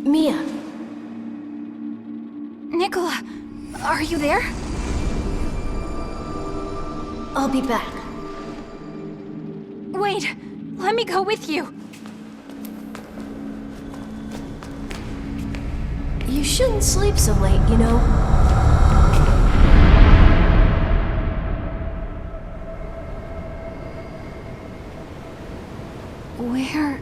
Mia. Nicola, are you there? I'll be back. Wait, let me go with you. You shouldn't sleep so late, you know. Where...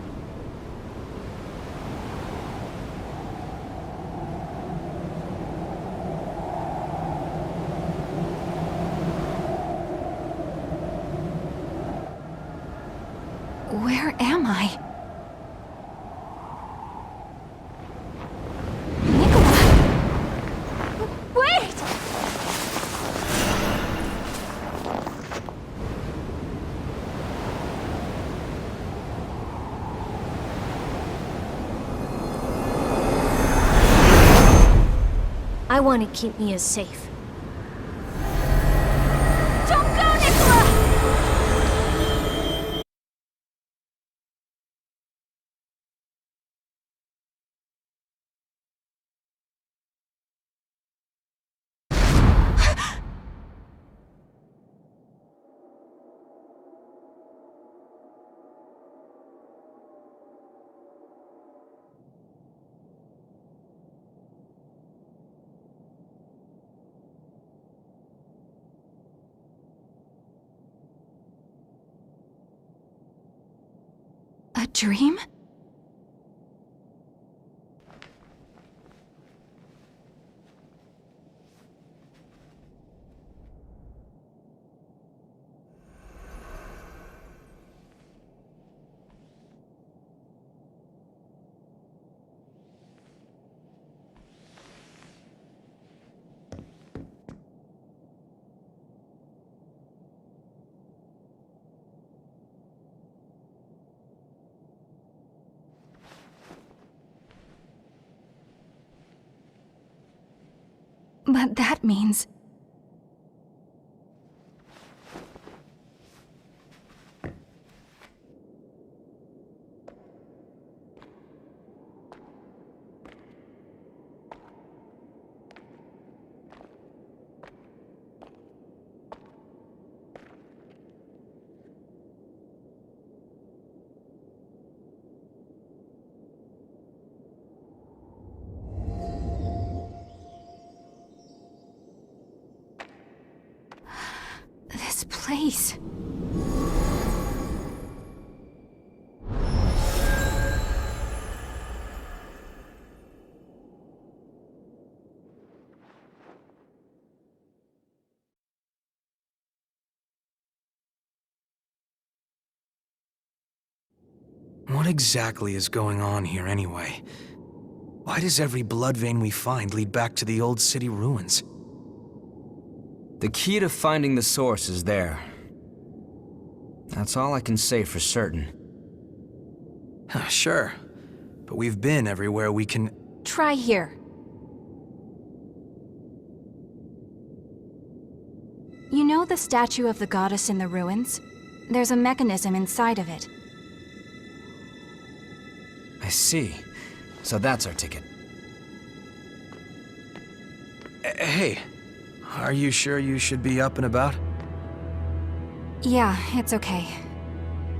Where am I? Nicola! Wait! I want to keep Mia safe. Don't go, Nicola! A dream? But that means... This place... What exactly is going on here anyway? Why does every blood vein we find lead back to the old city ruins? The key to finding the source is there. That's all I can say for certain. Sure, but we've been everywhere we can... Try here. You know the statue of the goddess in the ruins? There's a mechanism inside of it. I see. So that's our ticket. Hey, are you sure you should be up and about? Yeah, it's okay.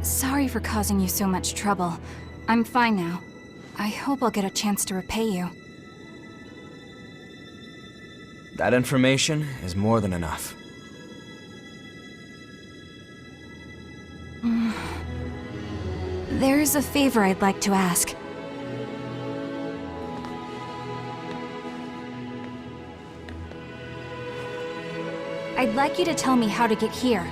Sorry for causing you so much trouble. I'm fine now. I hope I'll get a chance to repay you. That information is more than enough. There's a favor I'd like to ask. I'd like you to tell me how to get here.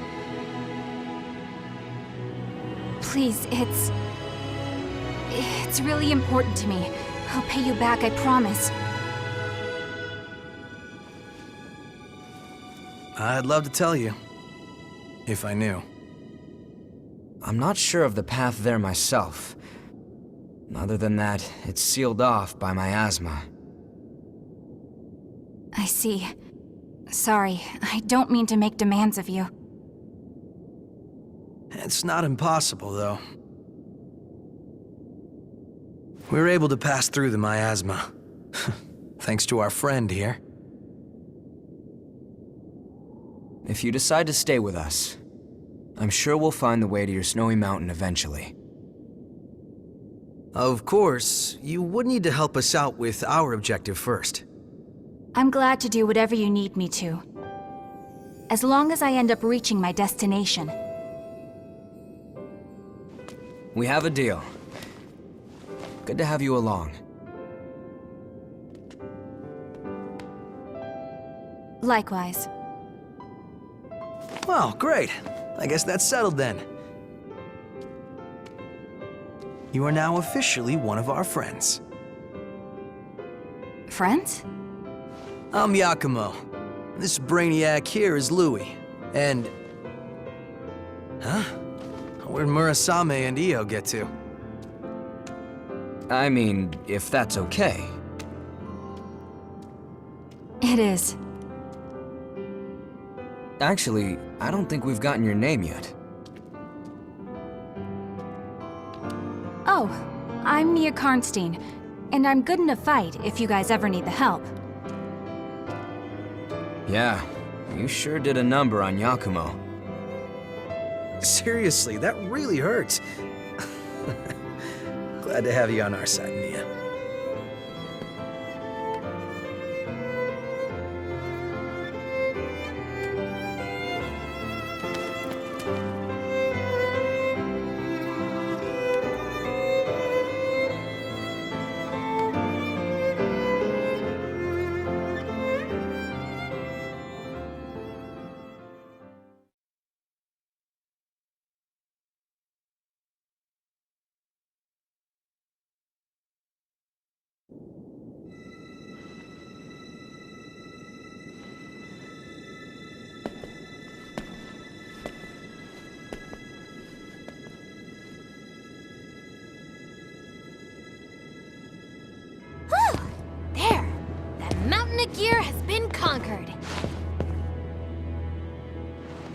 Please, it's really important to me. I'll pay you back, I promise. I'd love to tell you, if I knew. I'm not sure of the path there myself. Other than that, it's sealed off by my asthma. I see. Sorry, I don't mean to make demands of you. It's not impossible, though. We were able to pass through the miasma. Thanks to our friend here. If you decide to stay with us, I'm sure we'll find the way to your snowy mountain eventually. Of course, you would need to help us out with our objective first. I'm glad to do whatever you need me to. As long as I end up reaching my destination. We have a deal. Good to have you along. Likewise. Well, great. I guess that's settled then. You are now officially one of our friends. Friends? I'm Yakumo. This brainiac here is Louis. And... Huh? Where'd Murasame and Io get to? I mean, if that's okay. It is. Actually, I don't think we've gotten your name yet. Oh, I'm Mia Karnstein, and I'm good in a fight if you guys ever need the help. Yeah, you sure did a number on Yakumo. Seriously, that really hurts. Glad to have you on our side, Mia. There! That mountain of gear has been conquered.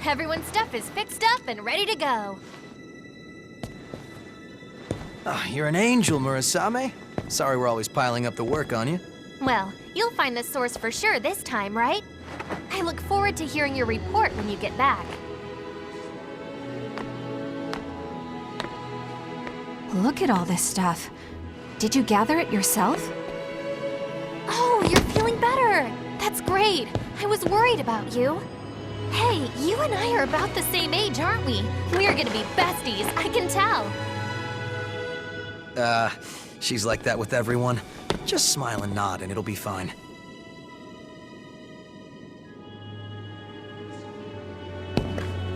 Everyone's stuff is fixed up and ready to go. Oh, you're an angel, Murasame. Sorry we're always piling up the work on you. Well, you'll find the source for sure this time, right? I look forward to hearing your report when you get back. Look at all this stuff. Did you gather it yourself? Oh, you're feeling better! That's great! I was worried about you. Hey, you and I are about the same age, aren't we? We're gonna be besties, I can tell. She's like that with everyone. Just smile and nod and it'll be fine.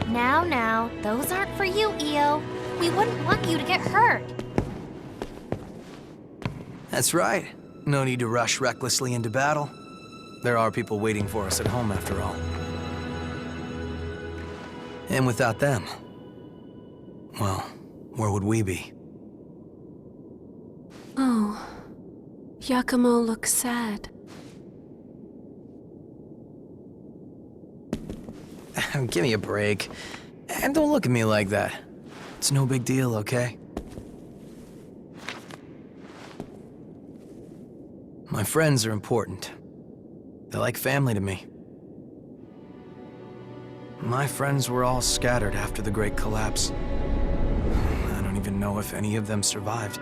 Now, those aren't for you, Io. We wouldn't want you to get hurt. That's right. No need to rush recklessly into battle. There are people waiting for us at home after all. And without them, well, where would we be? Oh, Yakumo looks sad. Give me a break. And don't look at me like that. It's no big deal, okay? My friends are important. They're like family to me. My friends were all scattered after the Great Collapse. I don't even know if any of them survived.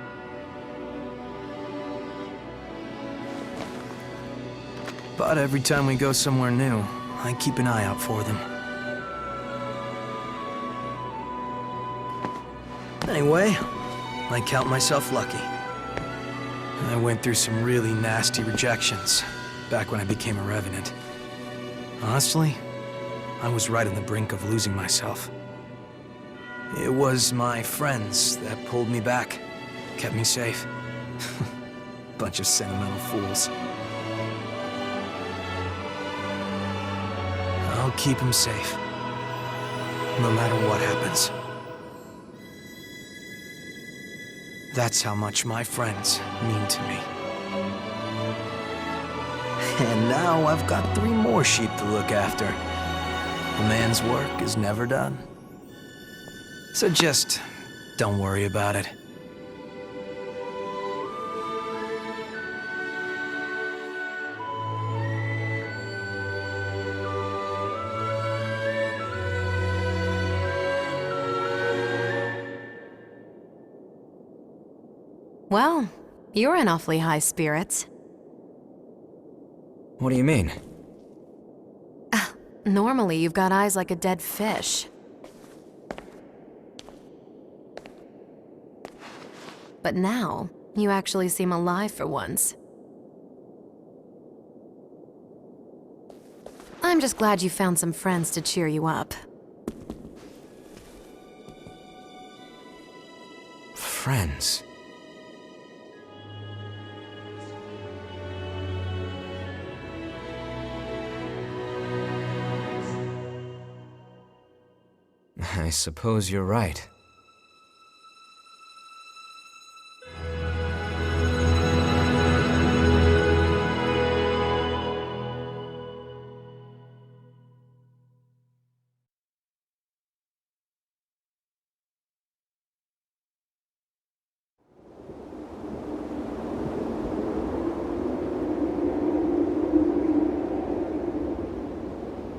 But every time we go somewhere new, I keep an eye out for them. Anyway, I count myself lucky. I went through some really nasty rejections back when I became a Revenant. Honestly, I was right on the brink of losing myself. It was my friends that pulled me back, kept me safe. Bunch of sentimental fools. I'll keep them safe, no matter what happens. That's how much my friends mean to me. And now I've got 3 more sheep to look after. A man's work is never done. So just don't worry about it. Well, you're in awfully high spirits. What do you mean? Normally, you've got eyes like a dead fish. But now, you actually seem alive for once. I'm just glad you found some friends to cheer you up. Friends. I suppose you're right.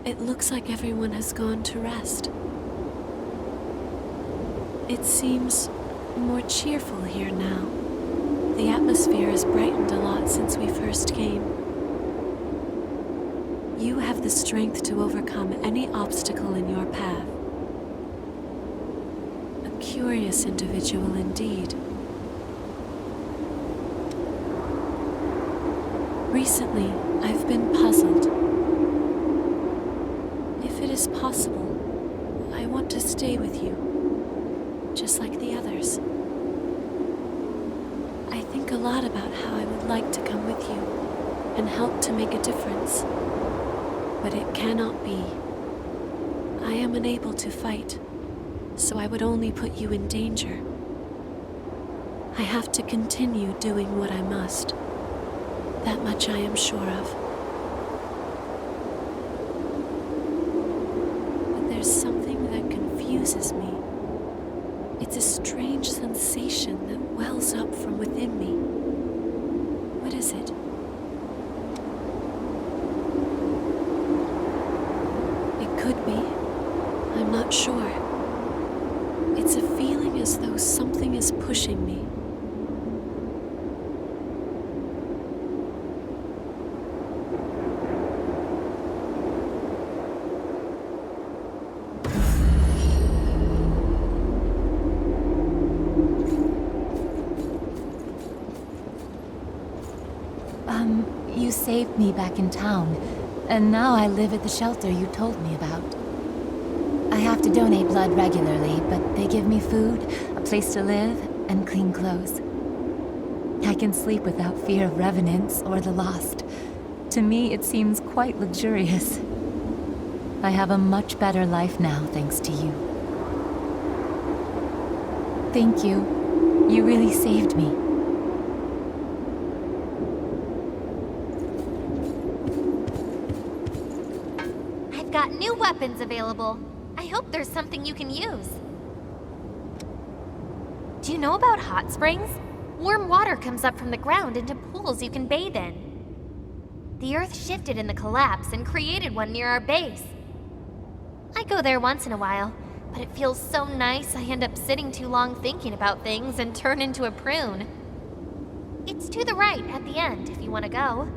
It looks like everyone has gone to rest. It seems more cheerful here now. The atmosphere has brightened a lot since we first came. You have the strength to overcome any obstacle in your path. A curious individual indeed. Recently, I've been puzzled. If it is possible, I want to stay with you, just like the others. I think a lot about how I would like to come with you and help to make a difference. But it cannot be. I am unable to fight, so I would only put you in danger. I have to continue doing what I must. That much I am sure of. But there's something that confuses me. It's a strange sensation that wells up from within me. What is it? It could be. I'm not sure. It's a feeling as though something is pushing me. You saved me back in town, and now I live at the shelter you told me about. I have to donate blood regularly, but they give me food, a place to live, and clean clothes. I can sleep without fear of revenants or the lost. To me, it seems quite luxurious. I have a much better life now, thanks to you. Thank you. You really saved me. I've got new weapons available. I hope there's something you can use. Do you know about hot springs? Warm water comes up from the ground into pools you can bathe in. The Earth shifted in the collapse and created one near our base. I go there once in a while, but it feels so nice I end up sitting too long thinking about things and turn into a prune. It's to the right at the end if you want to go.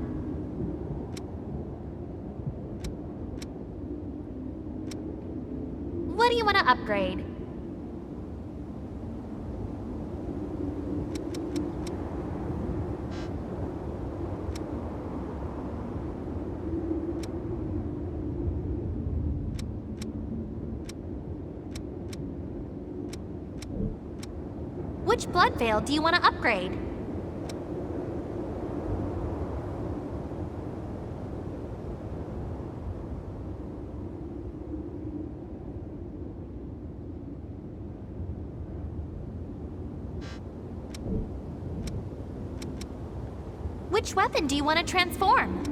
What do you want to upgrade? Which blood veil do you want to upgrade? Which weapon do you want to transform?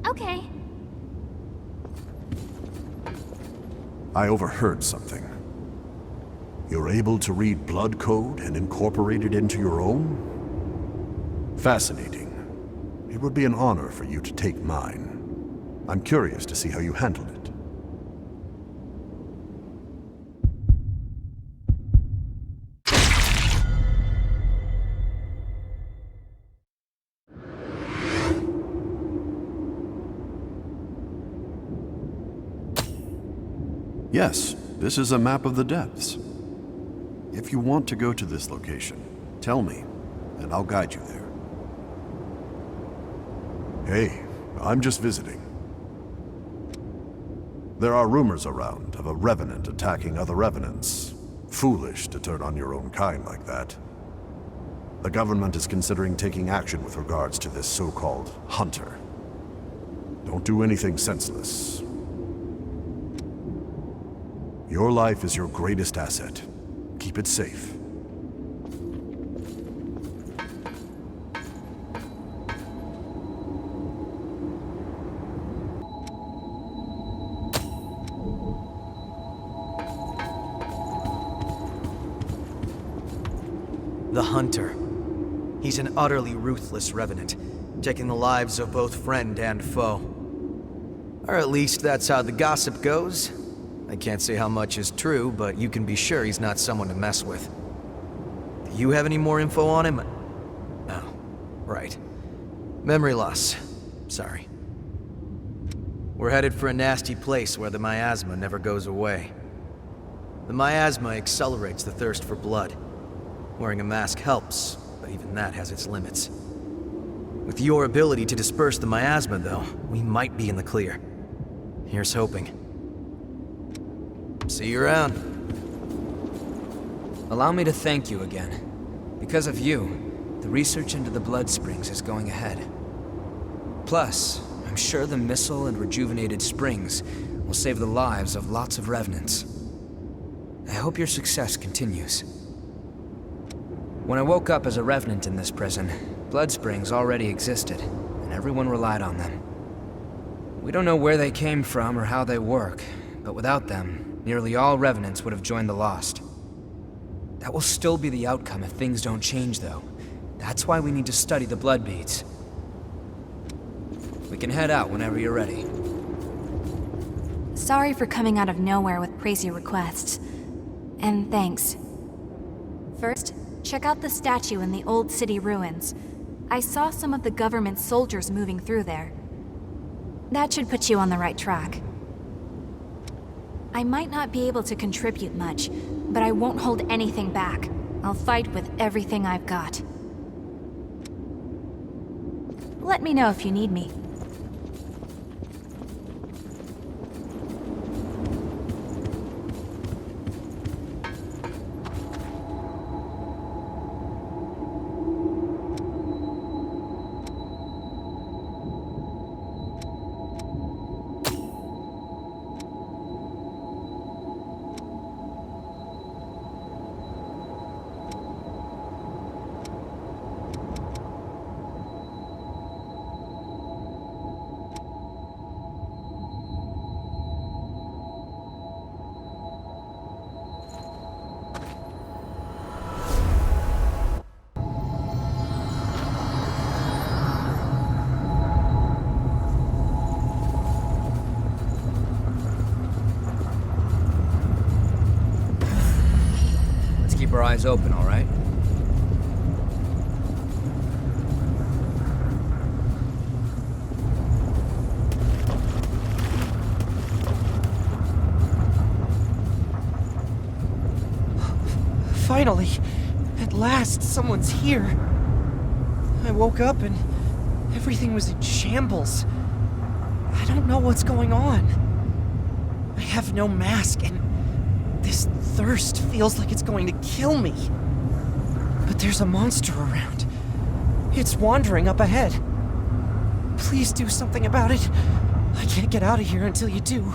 Okay. I overheard something. You're able to read blood code and incorporate it into your own? Fascinating. it would be an honor for you to take mine. I'm curious to see how you handled it. Yes, this is a map of the depths. If you want to go to this location, tell me, and I'll guide you there. Hey, I'm just visiting. There are rumors around of a Revenant attacking other Revenants. Foolish to turn on your own kind like that. The government is considering taking action with regards to this so-called hunter. Don't do anything senseless. Your life is your greatest asset. Keep it safe. The Hunter. He's an utterly ruthless Revenant, taking the lives of both friend and foe. Or at least that's how the gossip goes. I can't say how much is true, but you can be sure he's not someone to mess with. Do you have any more info on him? Oh, right. Memory loss. Sorry. We're headed for a nasty place where the miasma never goes away. The miasma accelerates the thirst for blood. Wearing a mask helps, but even that has its limits. With your ability to disperse the miasma, though, we might be in the clear. Here's hoping. See you around. Allow me to thank you again. Because of you, the research into the blood springs is going ahead. Plus, I'm sure the missile and rejuvenated springs will save the lives of lots of Revenants. I hope your success continues. When I woke up as a Revenant in this prison, blood springs already existed, and everyone relied on them. We don't know where they came from or how they work, but without them, nearly all Revenants would have joined the Lost. That will still be the outcome if things don't change, though. That's why we need to study the blood beads. We can head out whenever you're ready. Sorry for coming out of nowhere with crazy requests. And thanks. First, check out the statue in the old city ruins. I saw some of the government soldiers moving through there. That should put you on the right track. I might not be able to contribute much, but I won't hold anything back. I'll fight with everything I've got. Let me know if you need me. Keep our eyes open, all right? Finally! At last, someone's here! I woke up and everything was in shambles. I don't know what's going on. I have no mask and this thirst feels like it's going to kill me. But there's a monster around. It's wandering up ahead. Please do something about it. I can't get out of here until you do.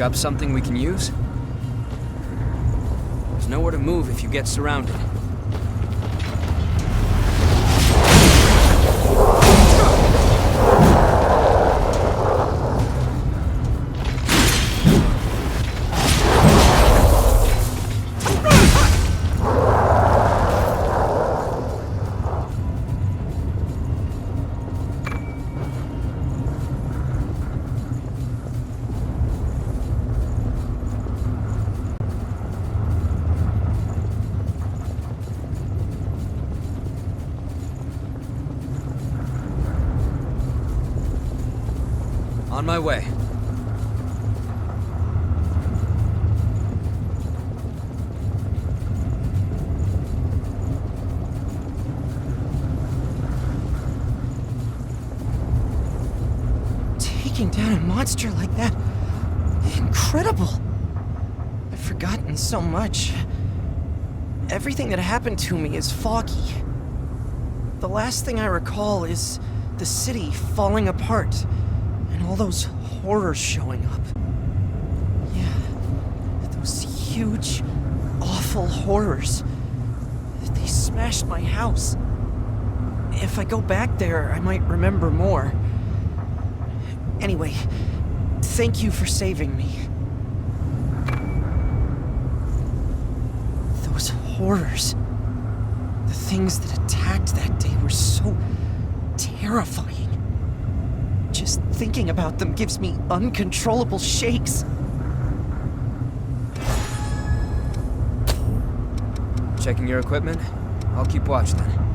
Up something we can use? There's nowhere to move if you get surrounded. On my way. Taking down a monster like that... incredible! I've forgotten so much. Everything that happened to me is foggy. The last thing I recall is the city falling apart, and all those horrors showing up. Yeah, those huge, awful horrors. They smashed my house. If I go back there, I might remember more. Anyway, thank you for saving me. Those horrors. The things that attacked that day were so terrifying. Just thinking about them gives me uncontrollable shakes. Checking your equipment? I'll keep watch then.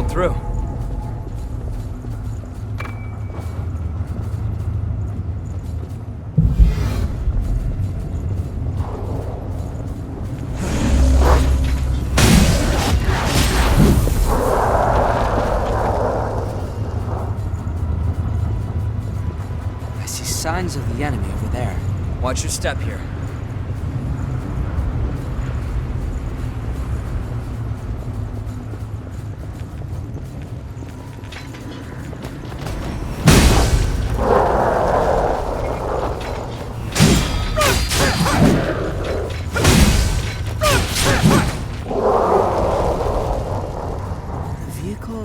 Through. I see signs of the enemy over there. Watch your step here.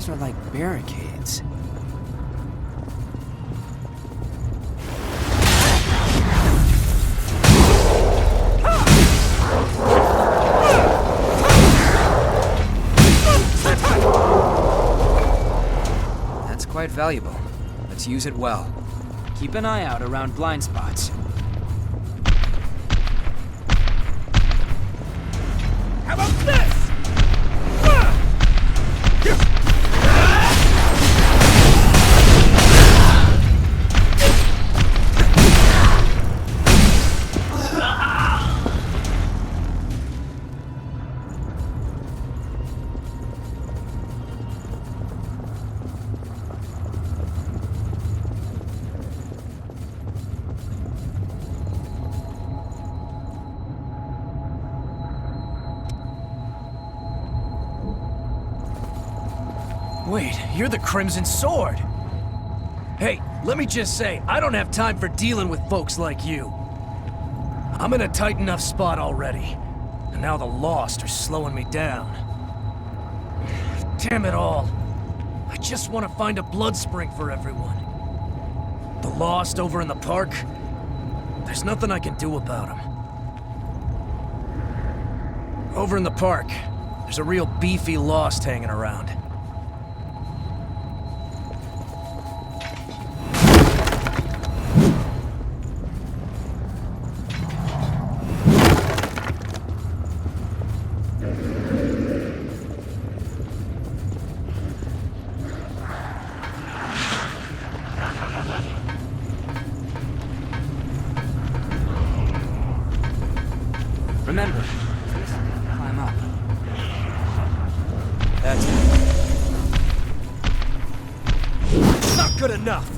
Are like barricades. That's quite valuable. Let's use it well. Keep an eye out around blind spots. How about this? Wait, you're the Crimson Sword! Hey, let me just say, I don't have time for dealing with folks like you. I'm in a tight enough spot already, and now the Lost are slowing me down. Damn it all. I just want to find a blood spring for everyone. The Lost over in the park, there's nothing I can do about them. Over in the park, there's a real beefy Lost hanging around. That's not good enough!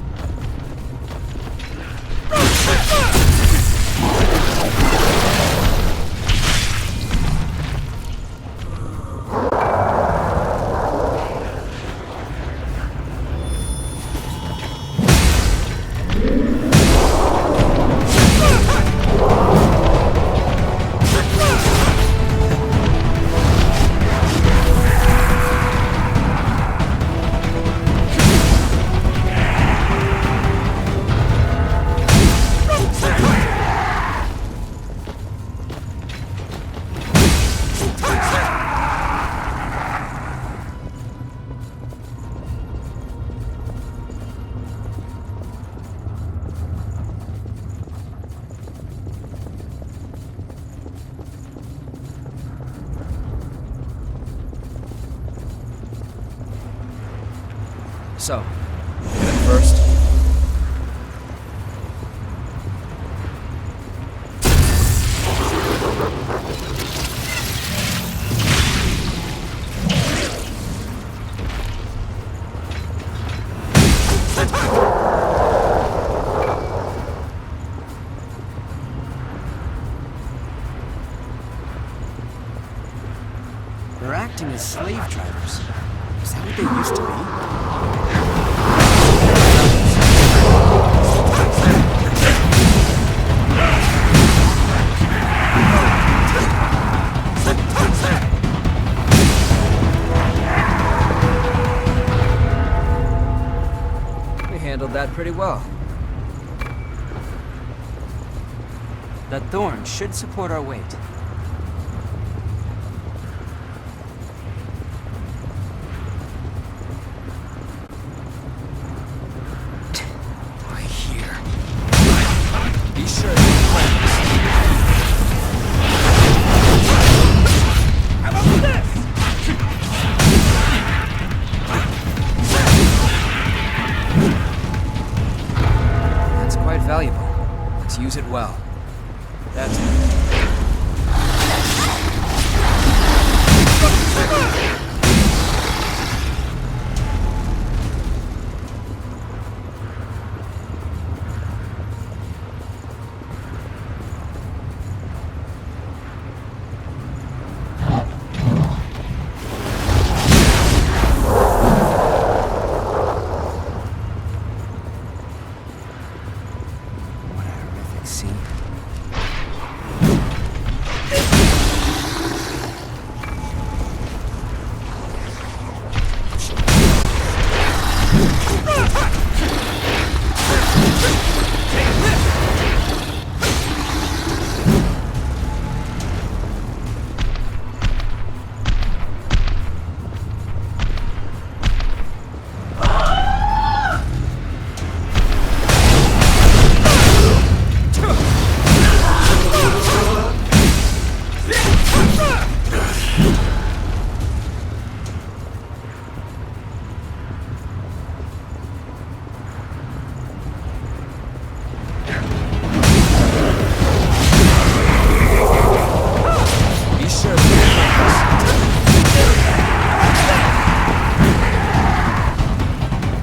So, head first. They're acting as slave drivers. Is that what they used to be? We handled that pretty well. That thorn should support our weight. Right here. Be sure to be friends. How about this? That's quite valuable. Let's use it well. That's it. What a horrific scene. Be sure to be friends.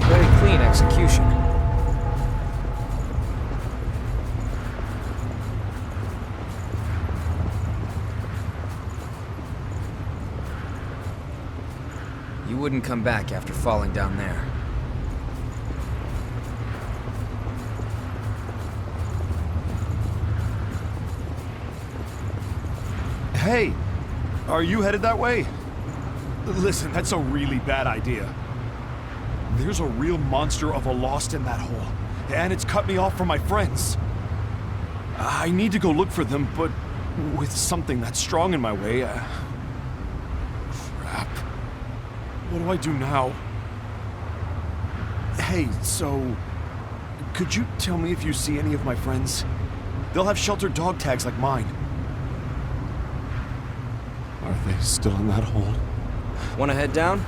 Very clean execution. You wouldn't come back after falling down there. Hey, are you headed that way? Listen, that's a really bad idea. There's a real monster of a lost in that hole, and it's cut me off from my friends. I need to go look for them, but with something that's strong in my way, crap. What do I do now? Hey, so... could you tell me if you see any of my friends? They'll have sheltered dog tags like mine. Are they still in that hole? Wanna head down?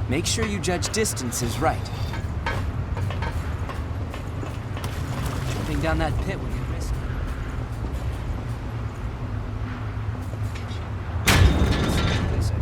Make sure you judge distances right. Jumping down that pit would be risky. This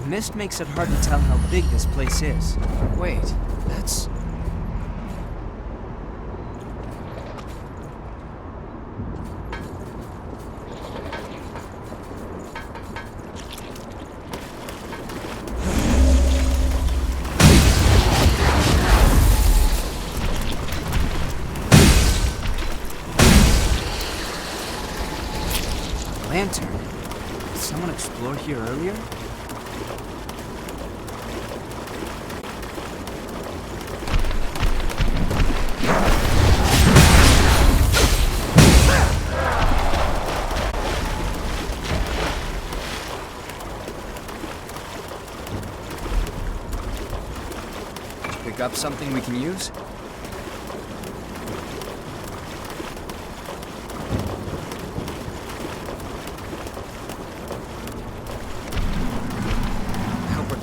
mist makes it hard to tell how big this place is. Wait, that's... lantern. Did someone explore here earlier? Did you pick up something we can use?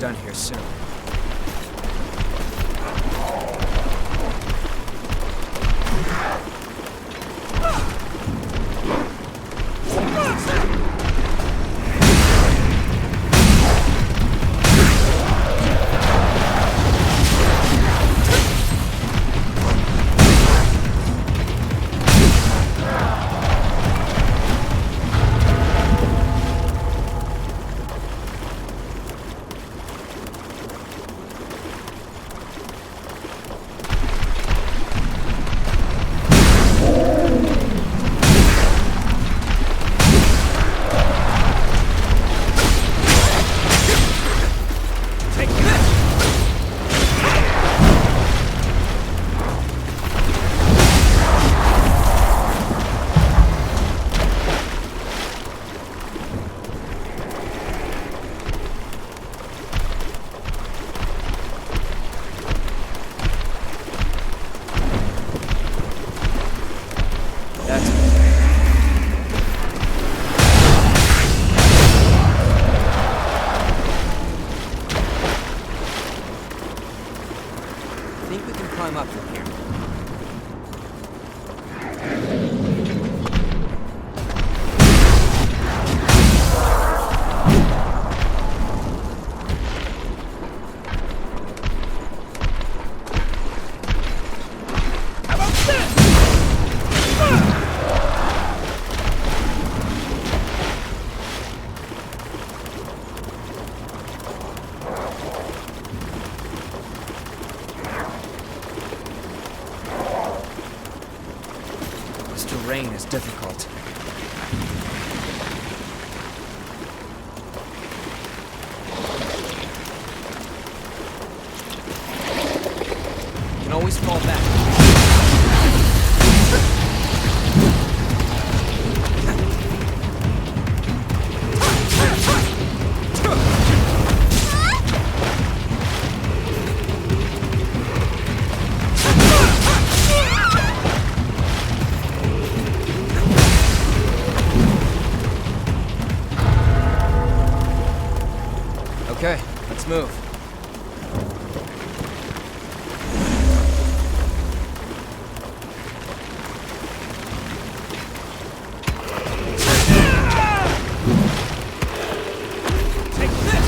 Done here soon. Climb up from here. How about this? This terrain is difficult. You can always fall back. Okay, let's move. Take this!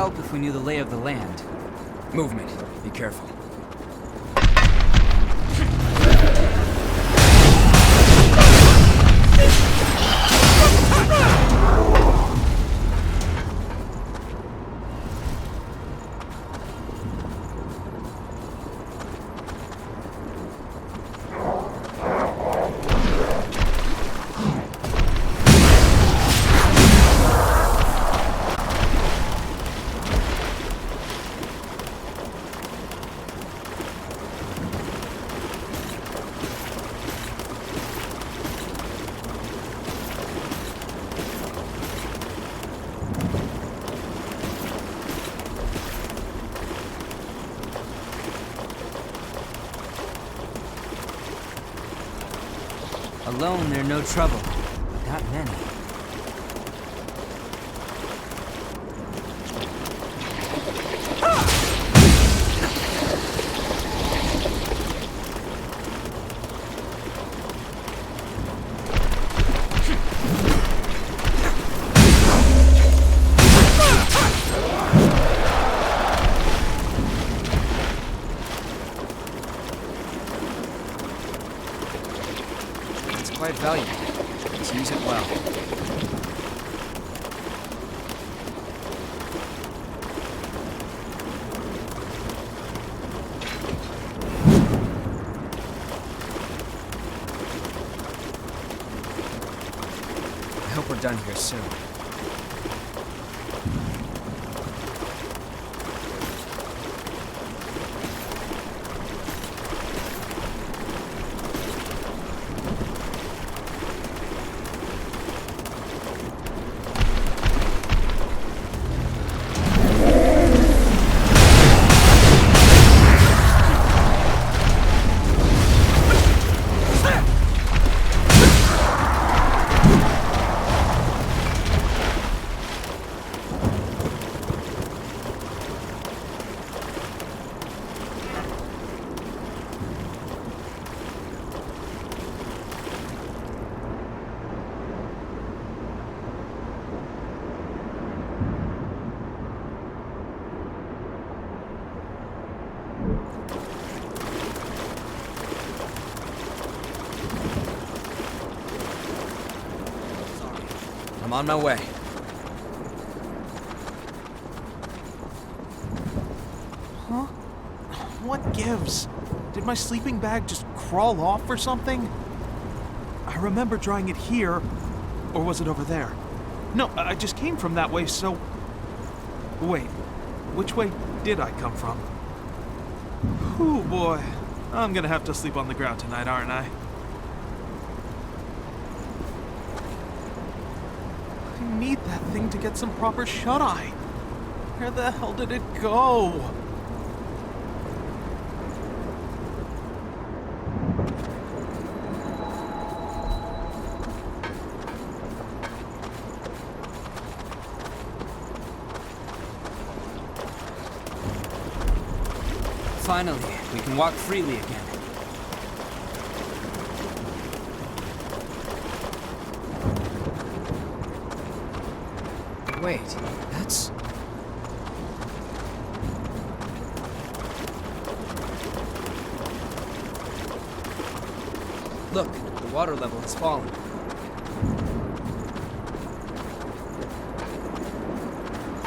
help if we knew the lay of the land. Movement. Be careful. Alone, they're no trouble. Not many. Quite valuable. Let's use it well. I hope we're done here soon. I'm on my way. Huh? What gives? Did my sleeping bag just crawl off or something? I remember drying it here, or was it over there? No, I just came from that way, so... Wait, which way did I come from? Oh boy, I'm gonna have to sleep on the ground tonight, aren't I? I need that thing to get some proper shut-eye. Where the hell did it go? Finally, we can walk freely again. Wait, that's... Look, the water level has fallen.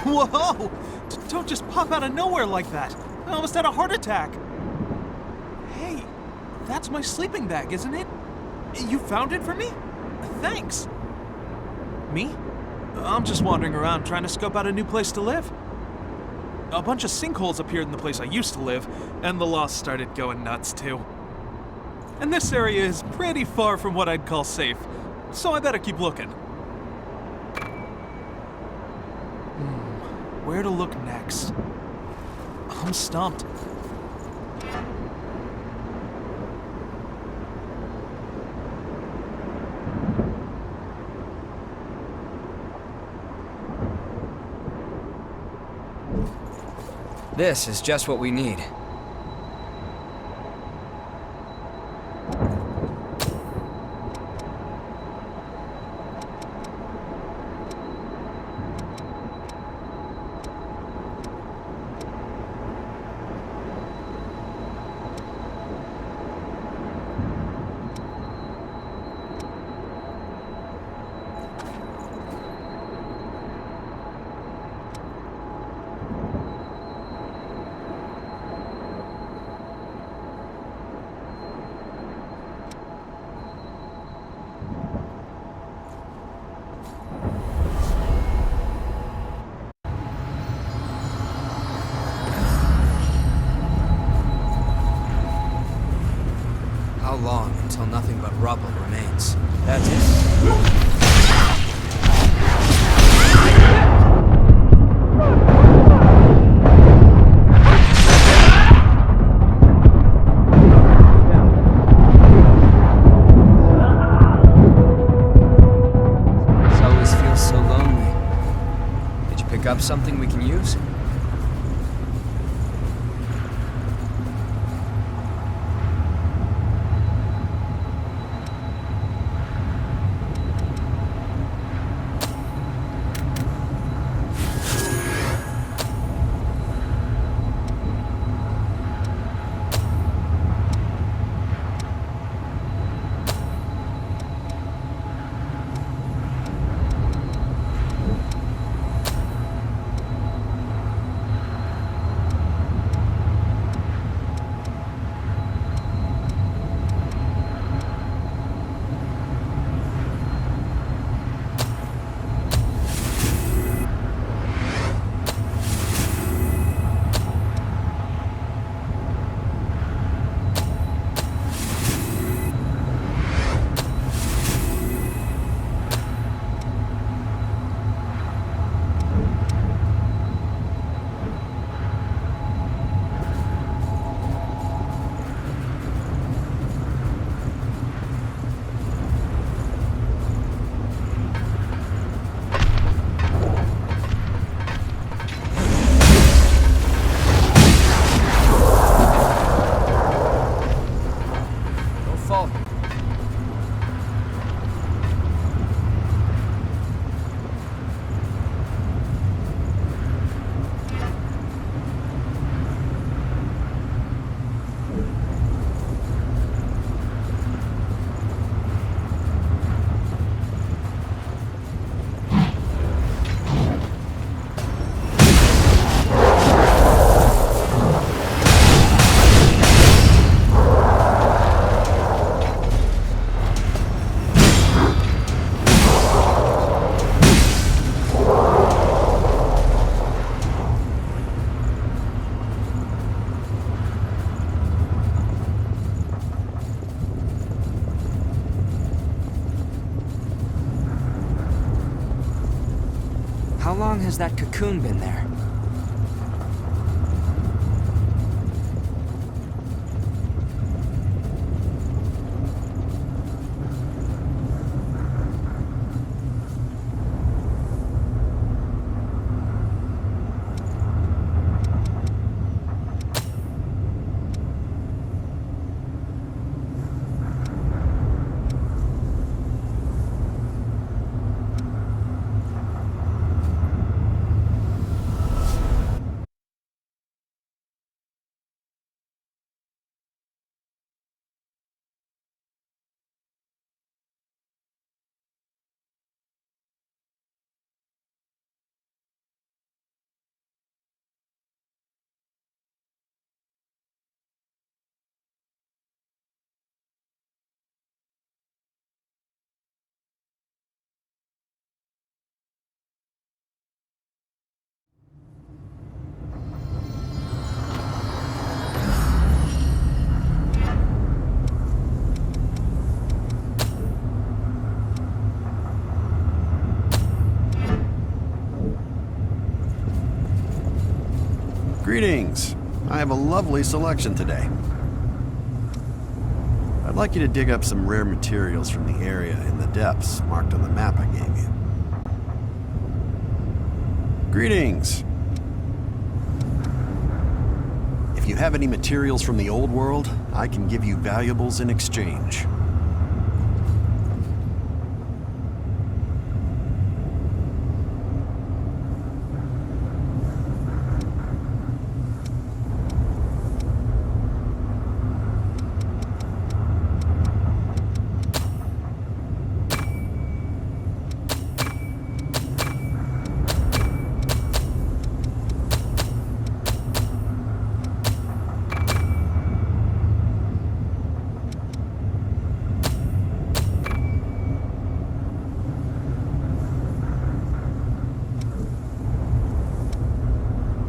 Whoa! Don't just pop out of nowhere like that. I almost had a heart attack. Hey, that's my sleeping bag, isn't it? You found it for me? Thanks. Me? I'm just wandering around trying to scope out a new place to live. A bunch of sinkholes appeared in the place I used to live, and the lost started going nuts too. And this area is pretty far from what I'd call safe, so I better keep looking. Where to look next? I'm stumped. This is just what we need. How long until nothing but rubble remains? That's it. Up something we can use? How long has that cocoon been there? Greetings. I have a lovely selection today. I'd like you to dig up some rare materials from the area in the depths marked on the map I gave you. Greetings. If you have any materials from the old world, I can give you valuables in exchange.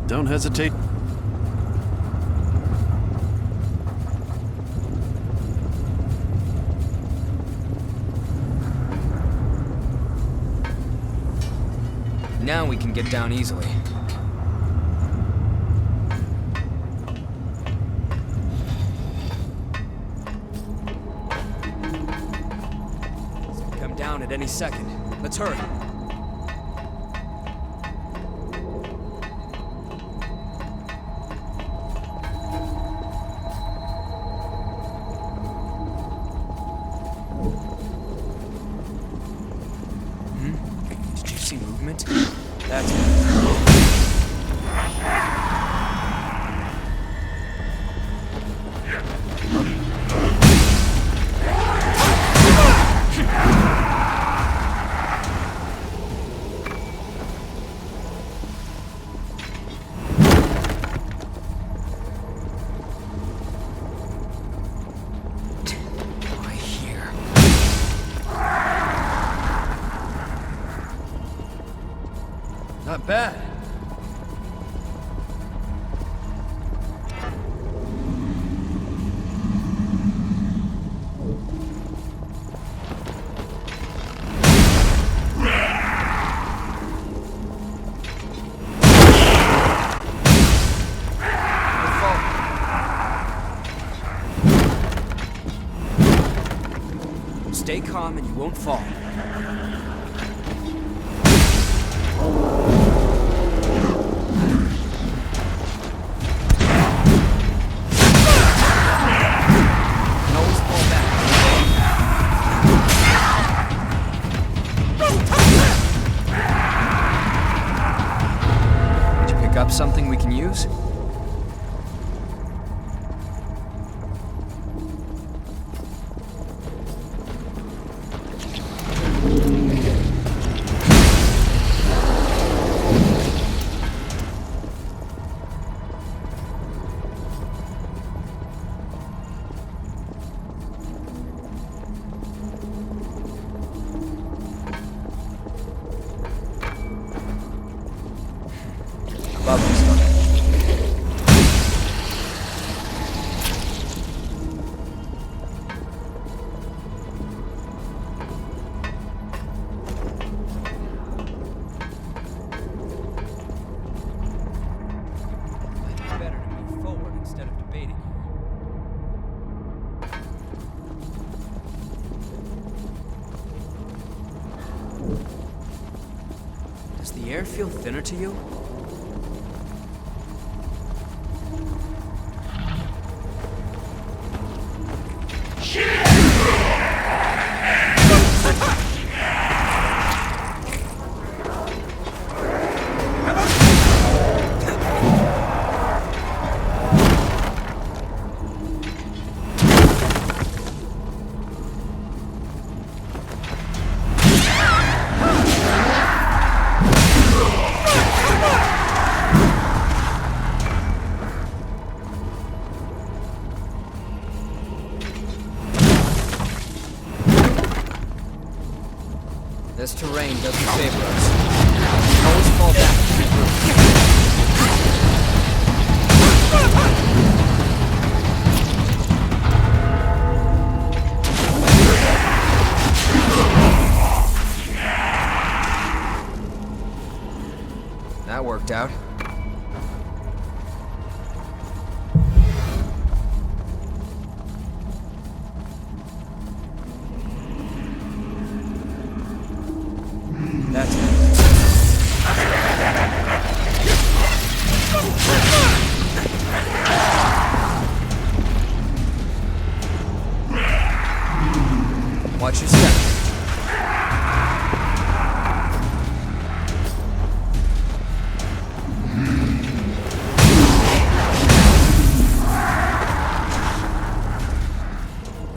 Don't hesitate. Now we can get down easily. This could come down at any second. Let's hurry. Did you see movement? That's right here. Not bad. Stay calm and you won't fall. And always fall back. Did you pick up something we can use? Love this stuff. Might be better to move forward instead of debating here. Does the air feel thinner to you? This terrain doesn't favor us. Always fall back. That worked out. That's it. Watch your step.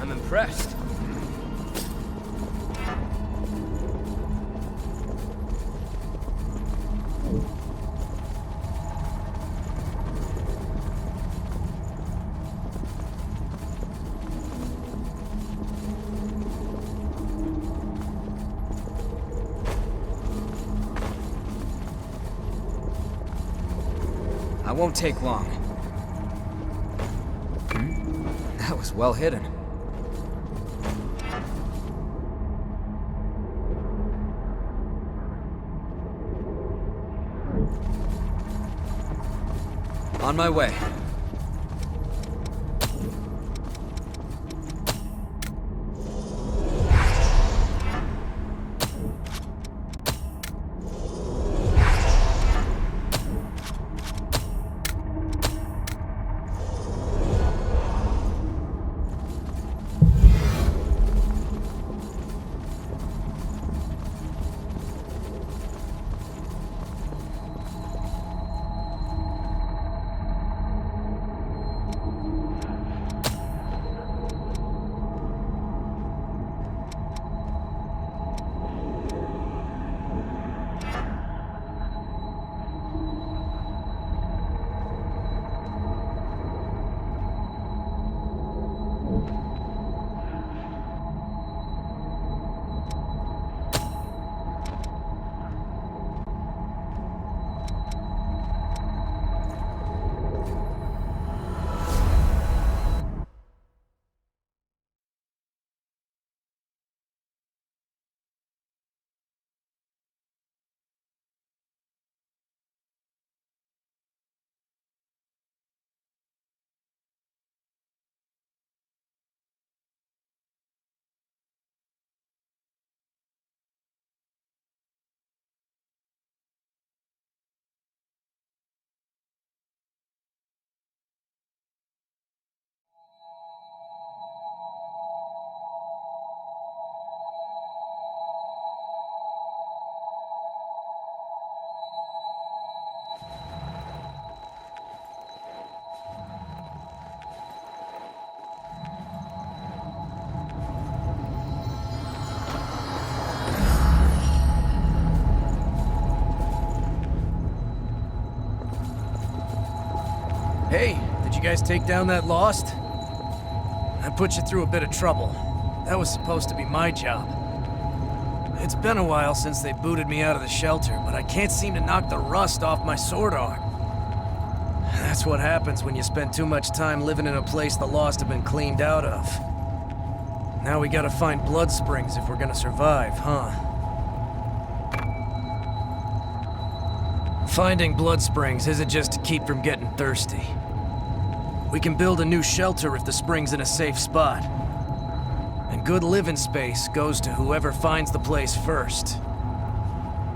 I'm impressed. I won't take long. That was well hidden. On my way. Hey, did you guys take down that Lost? I put you through a bit of trouble. That was supposed to be my job. It's been a while since they booted me out of the shelter, but I can't seem to knock the rust off my sword arm. That's what happens when you spend too much time living in a place the Lost have been cleaned out of. Now we gotta find blood springs if we're gonna survive, huh? Finding blood springs isn't just to keep from getting thirsty. We can build a new shelter if the spring's in a safe spot. And good living space goes to whoever finds the place first.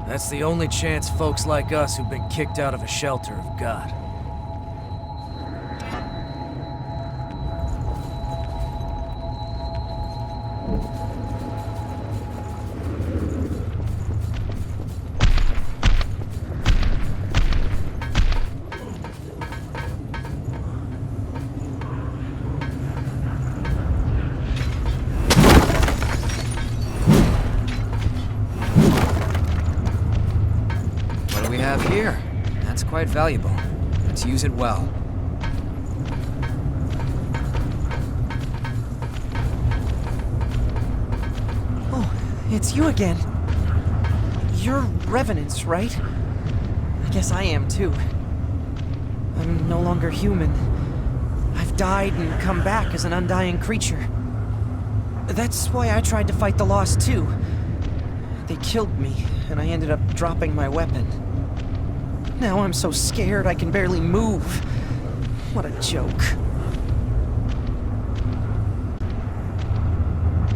That's the only chance folks like us who've been kicked out of a shelter have got. Here. That's quite valuable. Let's use it well. Oh, it's you again. You're Revenants, right? I guess I am too. I'm no longer human. I've died and come back as an undying creature. That's why I tried to fight the Lost too. They killed me, and I ended up dropping my weapon. Now I'm so scared I can barely move. What a joke.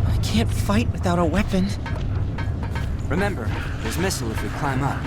I can't fight without a weapon. Remember, there's missile if we climb up.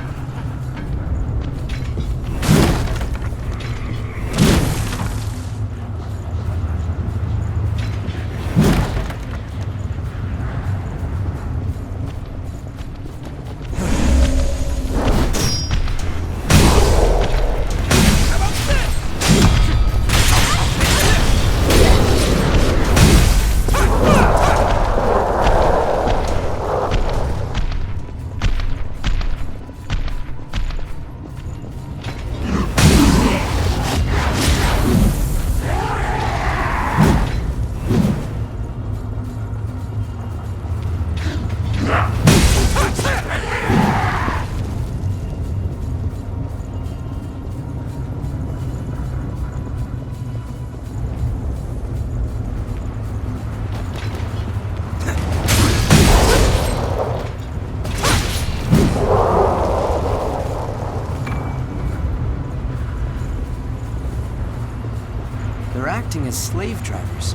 as slave drivers.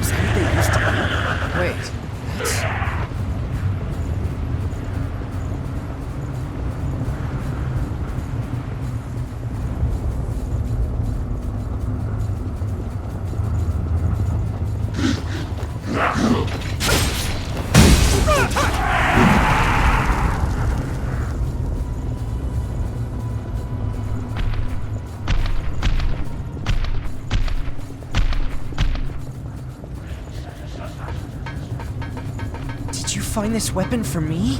Is that what they used to be? Wait, that's... Did you find this weapon for me?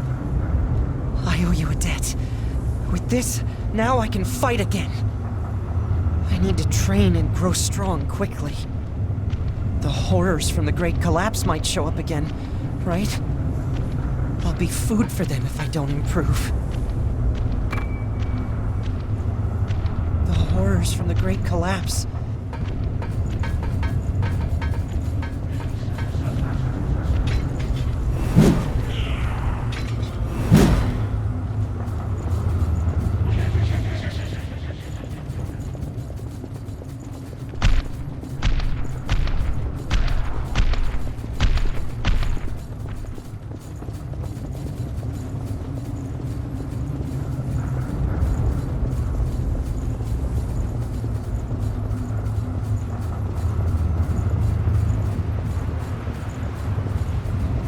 I owe you a debt. With this, now I can fight again. I need to train and grow strong quickly. The horrors from the Great Collapse might show up again, right? I'll be food for them if I don't improve. The horrors from the Great Collapse.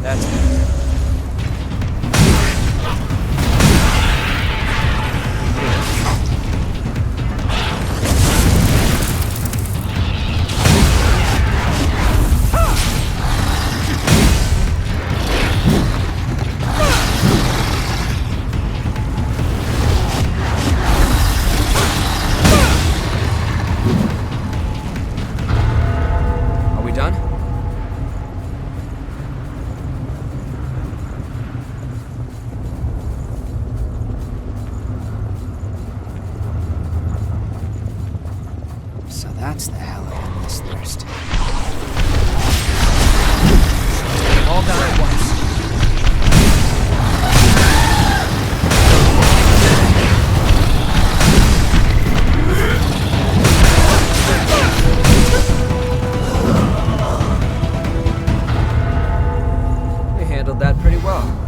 That's better. Are we done? So that's the hell of endless thirst. All down at once. We handled that pretty well.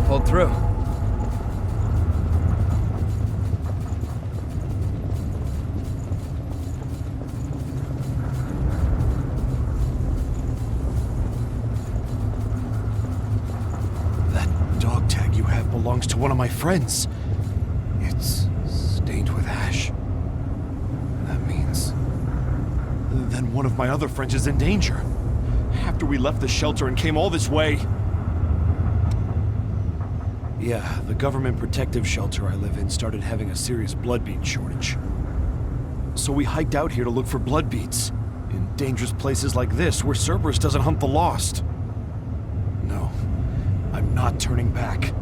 Pulled through. That dog tag you have belongs to one of my friends. It's stained with ash. That means... then one of my other friends is in danger. After we left the shelter and came all this way... Yeah, the government protective shelter I live in started having a serious blood bead shortage. So we hiked out here to look for blood beads, in dangerous places like this where Cerberus doesn't hunt the lost. No, I'm not turning back.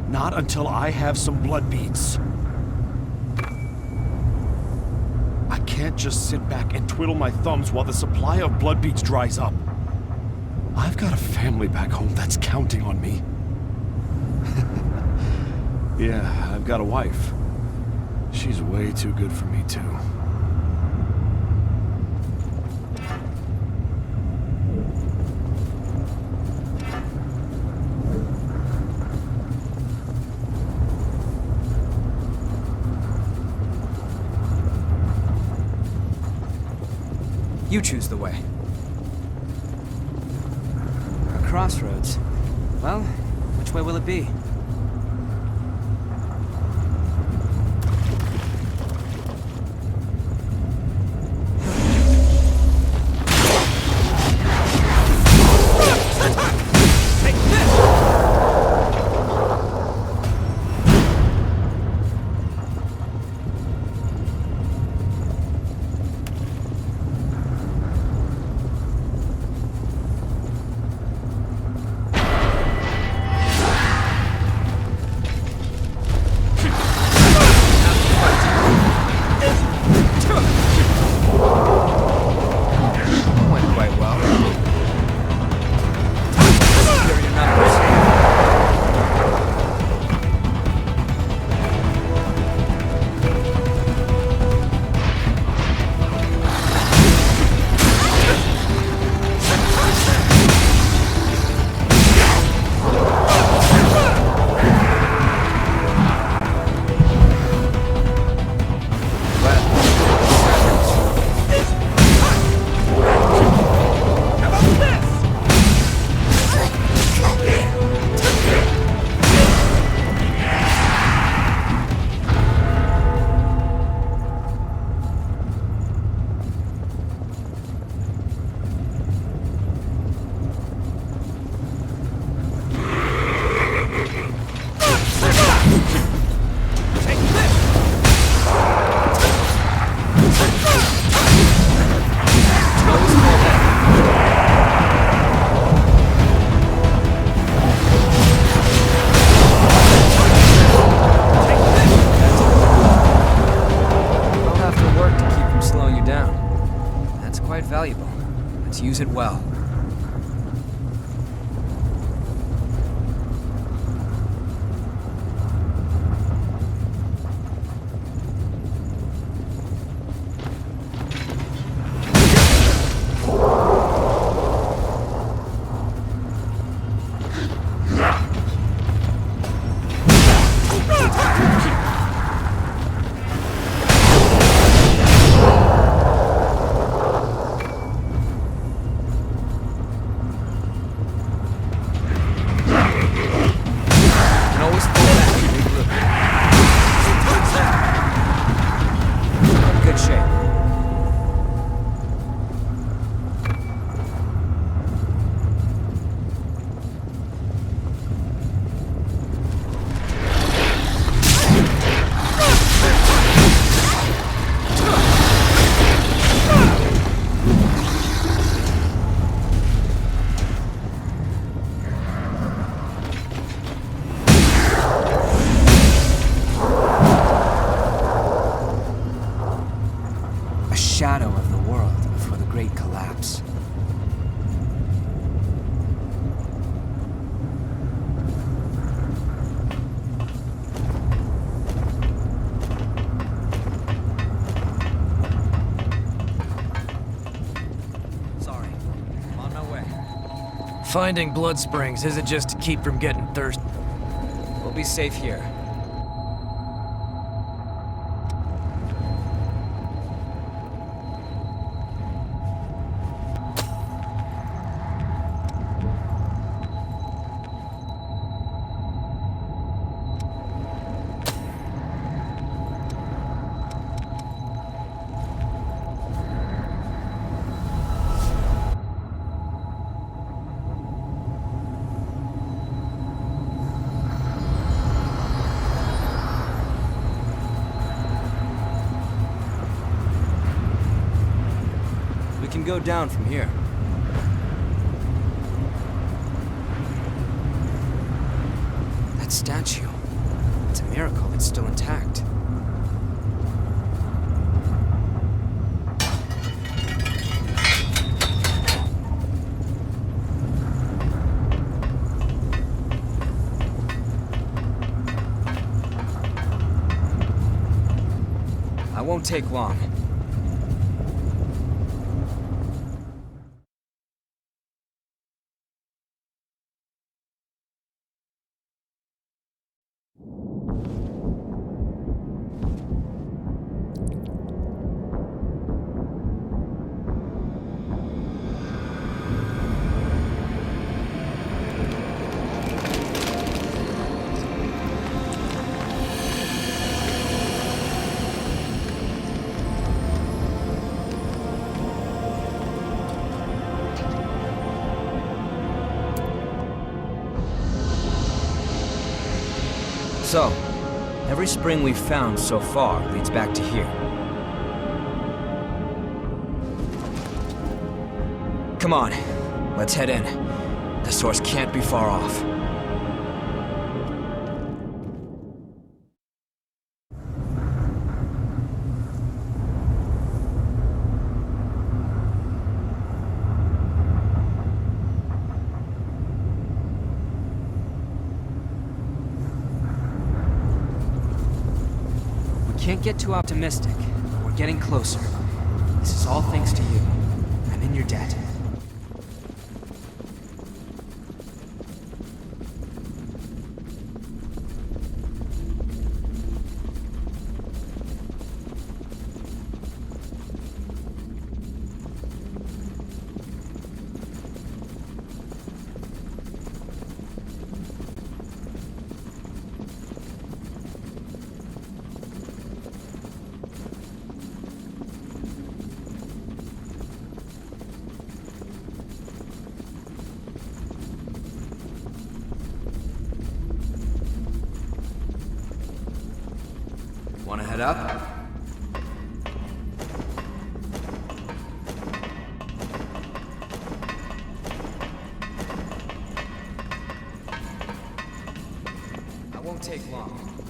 Not until I have some blood beads. I can't just sit back and twiddle my thumbs while the supply of blood beads dries up. I've got a family back home that's counting on me. Yeah, I've got a wife. She's way too good for me, too. You choose the way. A crossroads. Well, which way will it be? Let's use it well. Shadow of the world before the great collapse. Sorry, I'm on my way. Finding blood springs isn't just to keep from getting thirsty. We'll be safe here. We can go down from here. That statue. It's a miracle it's still intact. I won't take long. So, every spring we've found so far leads back to here. Come on, let's head in. The source can't be far off. Can't get too optimistic, but we're getting closer. This is all thanks to you. I'm in your debt. Wanna head up? I won't take long.